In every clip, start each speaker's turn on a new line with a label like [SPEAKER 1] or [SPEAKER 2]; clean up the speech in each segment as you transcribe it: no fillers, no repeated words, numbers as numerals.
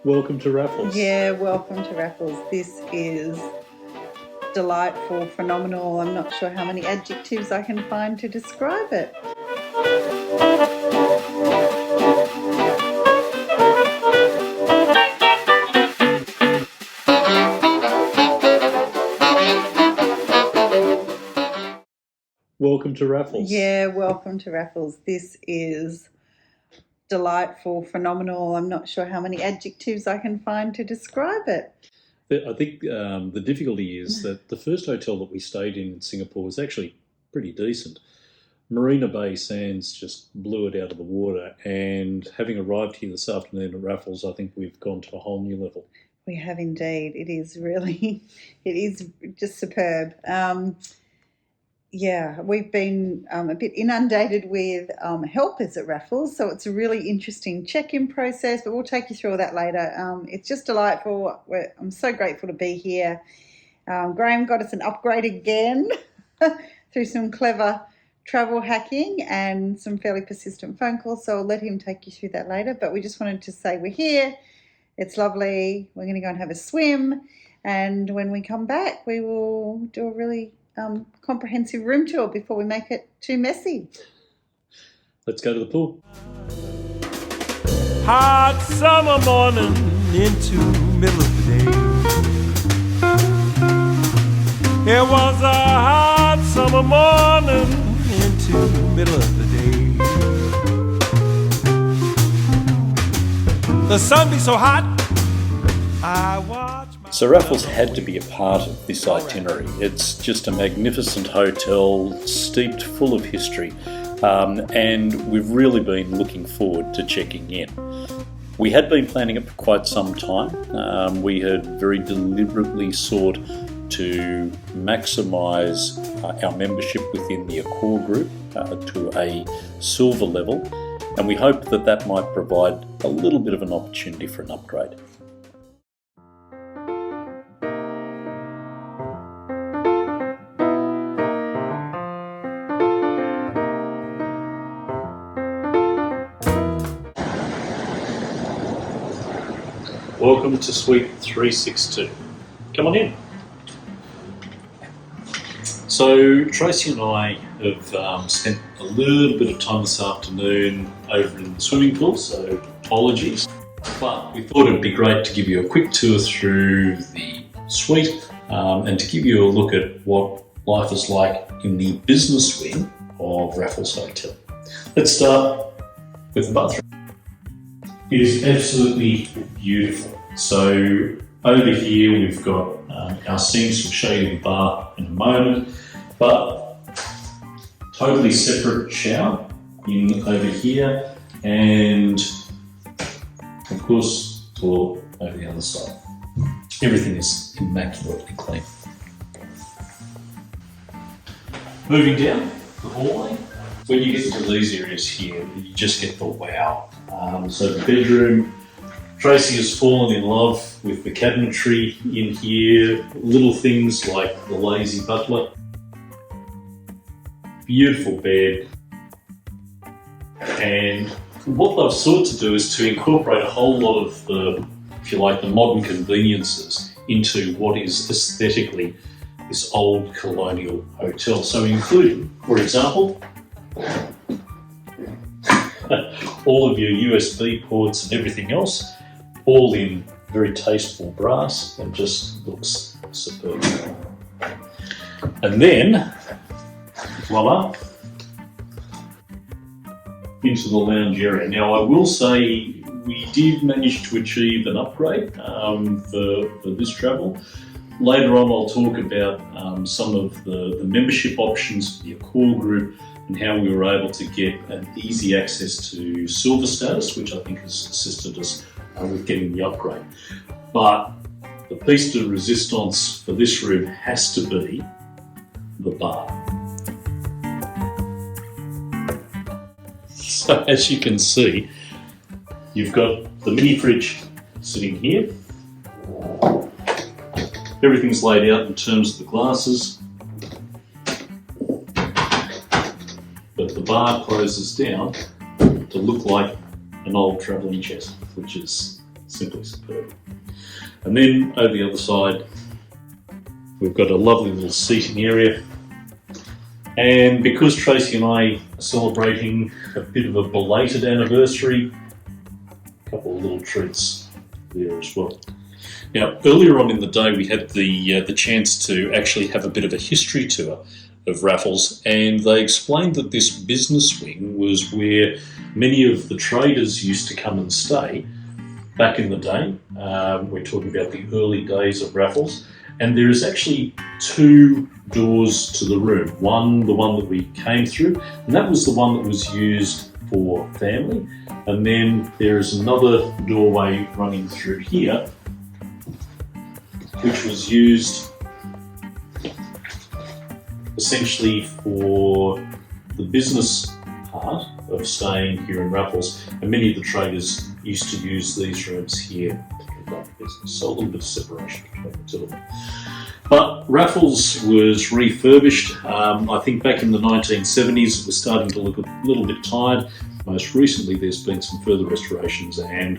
[SPEAKER 1] Welcome to Raffles.
[SPEAKER 2] Yeah, welcome to Raffles. This is delightful, phenomenal. I'm not sure how many adjectives I can find to describe it.
[SPEAKER 1] Welcome to Raffles.
[SPEAKER 2] Yeah, welcome to Raffles. This is delightful, phenomenal. I'm not sure how many adjectives I can find to describe it.
[SPEAKER 1] I think the difficulty is that the first hotel that we stayed in Singapore was actually pretty decent. Marina Bay Sands just blew it out of the water, and having arrived here this afternoon at Raffles, I think we've gone to a whole new level.
[SPEAKER 2] We have indeed. It is really, it is just superb. Yeah, we've been a bit inundated with helpers at Raffles, so it's a really interesting check-in process, but we'll take you through all that later. It's just delightful. I'm so grateful to be here. Graham got us an upgrade again through some clever travel hacking and some fairly persistent phone calls, so I'll let him take you through that later, but we just wanted to say we're here. It's lovely. We're going to go and have a swim, and when we come back, we will do a really comprehensive room tour before we make it too messy.
[SPEAKER 1] Let's go to the pool.
[SPEAKER 3] Hot summer morning into middle of the day. It was a hot summer morning into middle of the day. The sun be so hot, I watch.
[SPEAKER 1] So Raffles had to be a part of this itinerary. It's just a magnificent hotel, steeped full of history, and we've really been looking forward to checking in. We had been planning it for quite some time. We had very deliberately sought to maximise our membership within the Accor group to a silver level, and we hoped that that might provide a little bit of an opportunity for an upgrade. Welcome to Suite 362. Come on in. So Tracy and I have spent a little bit of time this afternoon over in the swimming pool, so apologies. But we thought it would be great to give you a quick tour through the suite and to give you a look at what life is like in the business wing of Raffles Hotel. Let's start with the bathroom. It is absolutely beautiful. So over here we've got our sinks. We'll show you the bar in a moment, but totally separate shower in over here, and of course toilet over the other side. Everything is immaculately clean. Moving down the hallway, when you get into these areas here, you just get the wow. So the bedroom, Tracy has fallen in love with the cabinetry in here, little things like the lazy butler, beautiful bed, and what they've sought to do is to incorporate a whole lot of the, if you like, the modern conveniences into what is aesthetically this old colonial hotel. So including, for example, all of your USB ports and everything else, all in very tasteful brass, and just looks superb. And then, voila, into the lounge area. Now I will say we did manage to achieve an upgrade for this travel. Later on I'll talk about some of the membership options for the Accor group and how we were able to get an easy access to silver status, which I think has assisted us with getting the upgrade. But the piece de resistance for this room has to be the bar. So as you can see, you've got the mini fridge sitting here. Everything's laid out in terms of the glasses, but the bar closes down to look like an old travelling chest, which is simply superb. And then over the other side, we've got a lovely little seating area. And because Tracy and I are celebrating a bit of a belated anniversary, a couple of little treats there as well. Now, earlier on in the day, we had the chance to actually have a bit of a history tour of Raffles, and they explained that this business wing was where many of the traders used to come and stay back in the day. We're talking about the early days of Raffles, and there is actually two doors to the room. One, the one that we came through, and that was the one that was used for family, and then there is another doorway running through here, which was used essentially for the business part of staying here in Raffles, and many of the traders used to use these rooms here to conduct business, so a little bit of separation between the two of them. But Raffles was refurbished, I think back in the 1970s. It was starting to look a little bit tired. Most recently there's been some further restorations, and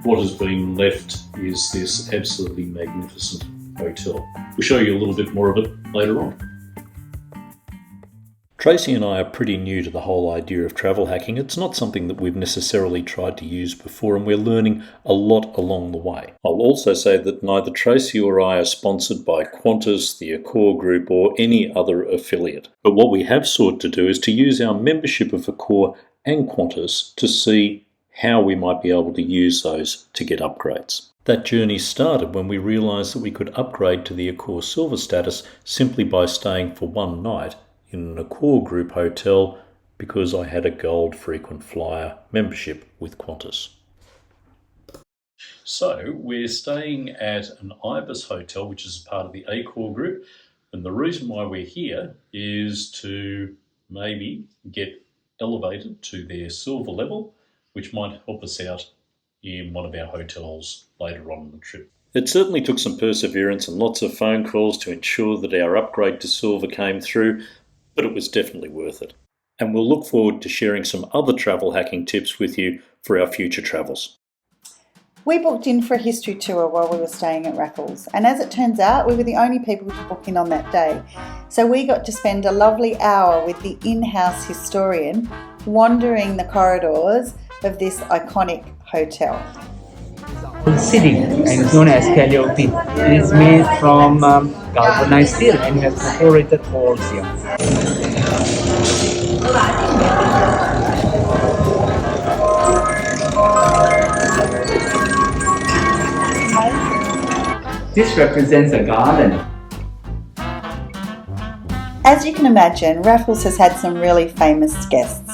[SPEAKER 1] what has been left is this absolutely magnificent hotel. We'll show you a little bit more of it later on. Tracy and I are pretty new to the whole idea of travel hacking. It's not something that we've necessarily tried to use before, and we're learning a lot along the way. I'll also say that neither Tracy or I are sponsored by Qantas, the Accor Group, or any other affiliate. But what we have sought to do is to use our membership of Accor and Qantas to see how we might be able to use those to get upgrades. That journey started when we realised that we could upgrade to the Accor Silver status simply by staying for one night in an Accor Group hotel because I had a gold frequent flyer membership with Qantas. So we're staying at an Ibis hotel, which is part of the Accor Group, and the reason why we're here is to maybe get elevated to their silver level, which might help us out in one of our hotels later on in the trip. It certainly took some perseverance and lots of phone calls to ensure that our upgrade to silver came through, but it was definitely worth it. And we'll look forward to sharing some other travel hacking tips with you for our future travels.
[SPEAKER 2] We booked in for a history tour while we were staying at Raffles, and as it turns out, we were the only people to book in on that day. So we got to spend a lovely hour with the in-house historian wandering the corridors of this iconic hotel.
[SPEAKER 4] City and is known as Calliope. It is made from galvanized steel and has perforated holes here. This represents a garden.
[SPEAKER 2] As you can imagine, Raffles has had some really famous guests.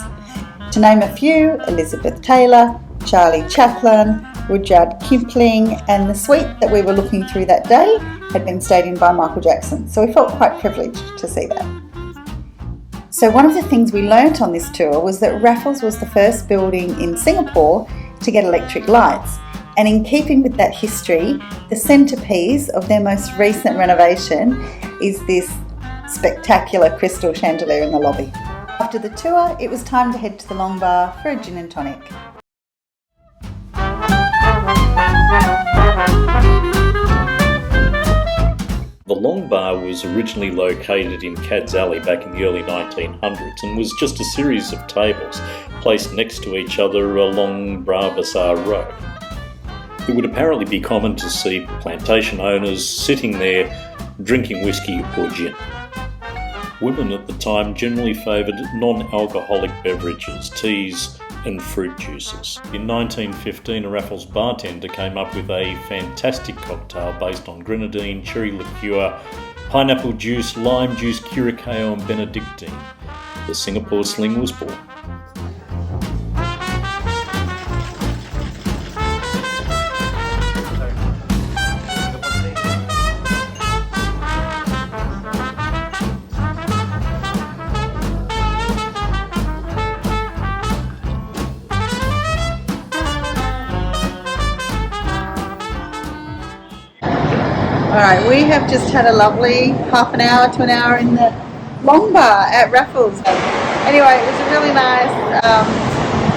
[SPEAKER 2] To name a few, Elizabeth Taylor, Charlie Chaplin, Rudyard Kipling, and the suite that we were looking through that day had been stayed in by Michael Jackson, so we felt quite privileged to see that. So one of the things we learnt on this tour was that Raffles was the first building in Singapore to get electric lights, and in keeping with that history, the centrepiece of their most recent renovation is this spectacular crystal chandelier in the lobby. After the tour, it was time to head to the Long Bar for a gin and tonic.
[SPEAKER 1] The Long Bar was originally located in Cad's Alley back in the early 1900s and was just a series of tables placed next to each other along Bravasar Road. It would apparently be common to see plantation owners sitting there drinking whiskey or gin. Women at the time generally favoured non-alcoholic beverages, teas and fruit juices. In 1915, a Raffles bartender came up with a fantastic cocktail based on grenadine, cherry liqueur, pineapple juice, lime juice, curacao and Benedictine. The Singapore Sling was born.
[SPEAKER 2] Alright, we have just had a lovely half an hour to an hour in the Long Bar at Raffles. Anyway, it was a really nice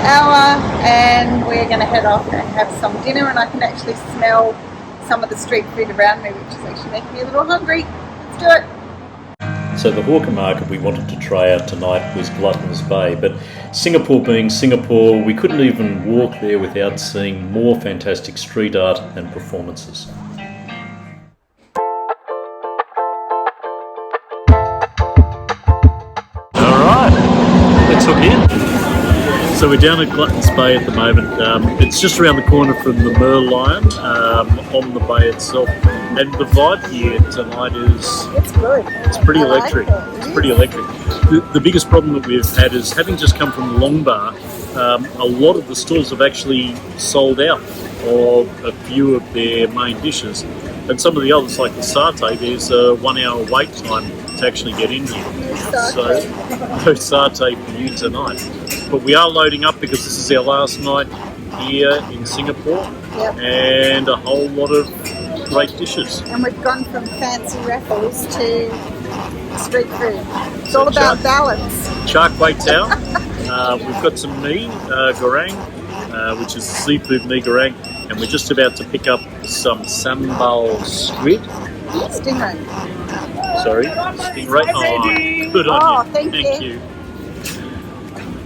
[SPEAKER 2] hour, and we're going to head off and have some dinner, and I can actually smell some of the street food around me, which is actually making me a little hungry. Let's do it.
[SPEAKER 1] So the hawker market we wanted to try out tonight was Glutton's Bay, but Singapore being Singapore, we couldn't even walk there without seeing more fantastic street art and performances. Alright, let's hook in. So we're down at Glutton's Bay at the moment. It's just around the corner from the Merlion on the bay itself. And the vibe here tonight is...
[SPEAKER 2] It's good.
[SPEAKER 1] It's pretty electric. It's pretty electric. The biggest problem that we've had is, having just come from Long Bar, a lot of the stores have actually sold out of a few of their main dishes. And some of the others, like the satay, there's a 1 hour wait time to actually get in here. So no satay for you tonight. But we are loading up because this is our last night here in Singapore.
[SPEAKER 2] Yep.
[SPEAKER 1] And a whole lot of great dishes.
[SPEAKER 2] And we've gone from fancy Raffles to street food. It's all about balance.
[SPEAKER 1] Char kway teow. We've got some mee goreng, which is seafood mee goreng, and we're just about to pick up some sambal squid.
[SPEAKER 2] Stingray.
[SPEAKER 1] Sorry, stingray. Oh, good on you.
[SPEAKER 2] Thank you.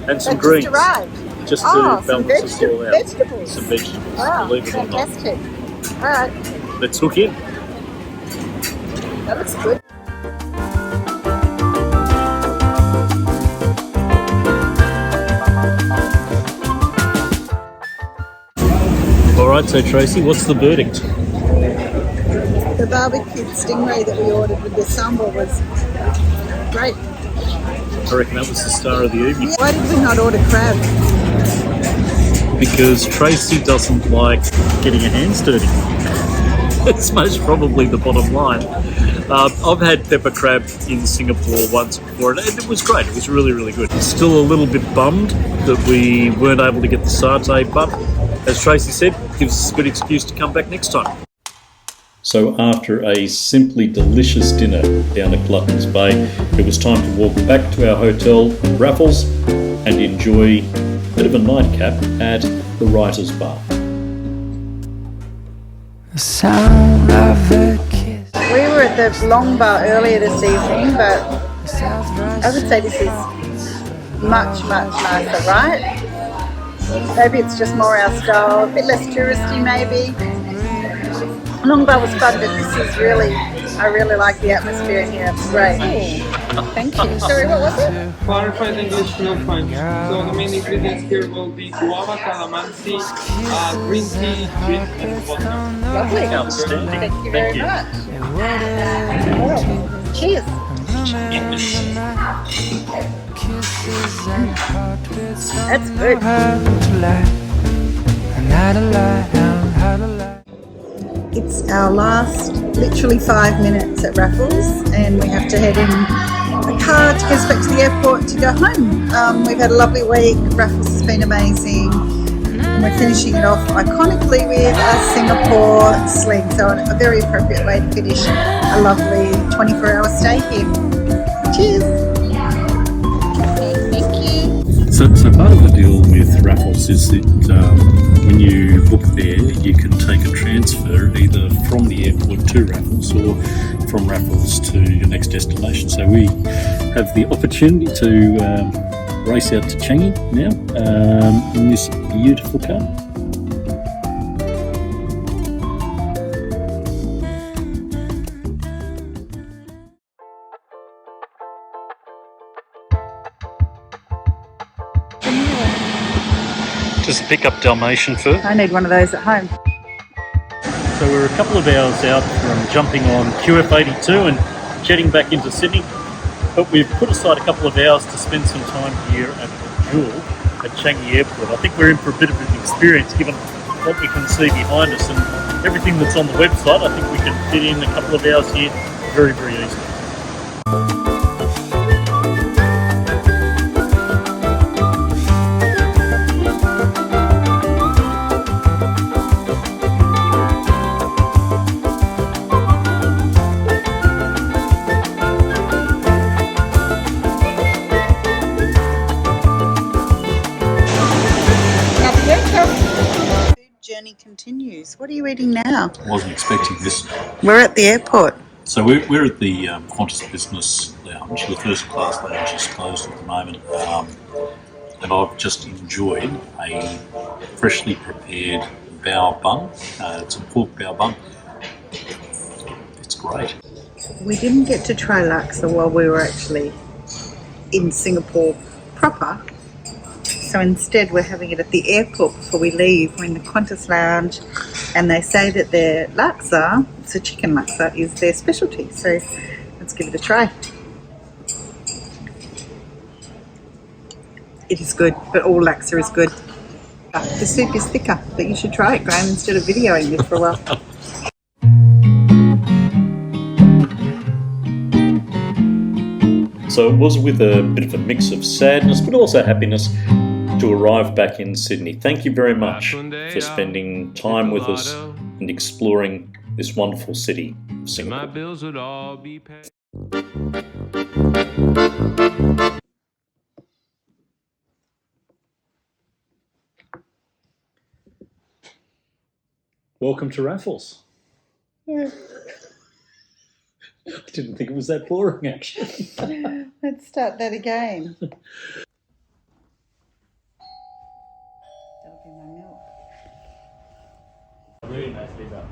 [SPEAKER 1] And some
[SPEAKER 2] That
[SPEAKER 1] greens.
[SPEAKER 2] just arrived.
[SPEAKER 1] Just to
[SPEAKER 2] Some
[SPEAKER 1] balance us all out.
[SPEAKER 2] vegetables.
[SPEAKER 1] Some vegetables.
[SPEAKER 2] Wow,
[SPEAKER 1] Believe it or not.
[SPEAKER 2] fantastic. All right,
[SPEAKER 1] Let's hook in.
[SPEAKER 2] that looks good.
[SPEAKER 1] All right, so Tracy, what's the verdict?
[SPEAKER 2] The barbecued stingray that we ordered with the sambal was great.
[SPEAKER 1] I reckon that was the star of the evening.
[SPEAKER 2] Why did we not order crab?
[SPEAKER 1] Because Tracy doesn't like getting her hands dirty. That's most probably the bottom line. I've had pepper crab in Singapore once before, and it was great. It was really, really good. Still a little bit bummed that we weren't able to get the satay, but as Tracy said, gives us a good excuse to come back next time. So after a simply delicious dinner down at Glutton's Bay, it was time to walk back to our hotel, Raffles, and enjoy a bit of a nightcap at the Writer's Bar.
[SPEAKER 5] The sound of a kiss.
[SPEAKER 2] We were at the Long Bar earlier this evening, but I would say this is much, much nicer, right? Maybe it's just more our style, a bit less touristy maybe. Long Bar was fun, but this is really, I really like the atmosphere in here. It's great. Thank you. Sorry, what was it?
[SPEAKER 6] Clarified English, no French. So the main ingredients here will be guava, calamansi, green tea, gin, and vodka.
[SPEAKER 2] Lovely.
[SPEAKER 1] Outstanding.
[SPEAKER 2] Thank you very much. Well, cheers. That's good. It's our last literally 5 minutes at Raffles, and we have to head in a car to get us back to the airport to go home. We've had a lovely week. Raffles has been amazing, and we're finishing it off iconically with a Singapore Sling, so a very appropriate way to finish a lovely 24-hour stay here. Cheers! Thank you.
[SPEAKER 1] So part of the deal with Raffles is that when you book there, you can take a transfer either from the airport to Raffles or from Raffles to your next destination. So we have the opportunity to race out to Changi now in this beautiful car. Just pick up Dalmatian first.
[SPEAKER 2] I need one of those at home.
[SPEAKER 1] So we're a couple of hours out from jumping on QF82 and jetting back into Sydney, but we've put aside a couple of hours to spend some time here at the Jewel at Changi Airport. I think we're in for a bit of an experience given what we can see behind us and everything that's on the website. I think we can fit in a couple of hours here very, very easily.
[SPEAKER 2] eating now?
[SPEAKER 1] I wasn't expecting this.
[SPEAKER 2] We're at the airport.
[SPEAKER 1] So we're at the Qantas Business Lounge. The first class lounge is closed at the moment. And I've just enjoyed a freshly prepared bao bun. It's a pork bao bun. It's great.
[SPEAKER 2] We didn't get to try laksa while we were actually in Singapore proper. So instead we're having it at the airport before we leave. We're in the Qantas lounge and they say that their laksa, it's a chicken laksa, is their specialty. So let's give it a try. It is good, but all laksa is good. The soup is thicker, but you should try it, Graham, instead of videoing this for a while.
[SPEAKER 1] So it was with a bit of a mix of sadness, but also happiness to arrive back in Sydney. Thank you very much for spending time with us and exploring this wonderful city of Singapore.
[SPEAKER 3] My bills would all be paid.
[SPEAKER 1] Welcome to Raffles. Yeah. I didn't think it was that boring, actually.
[SPEAKER 2] Let's start that again. That'll be my milk.
[SPEAKER 1] Really nicely done.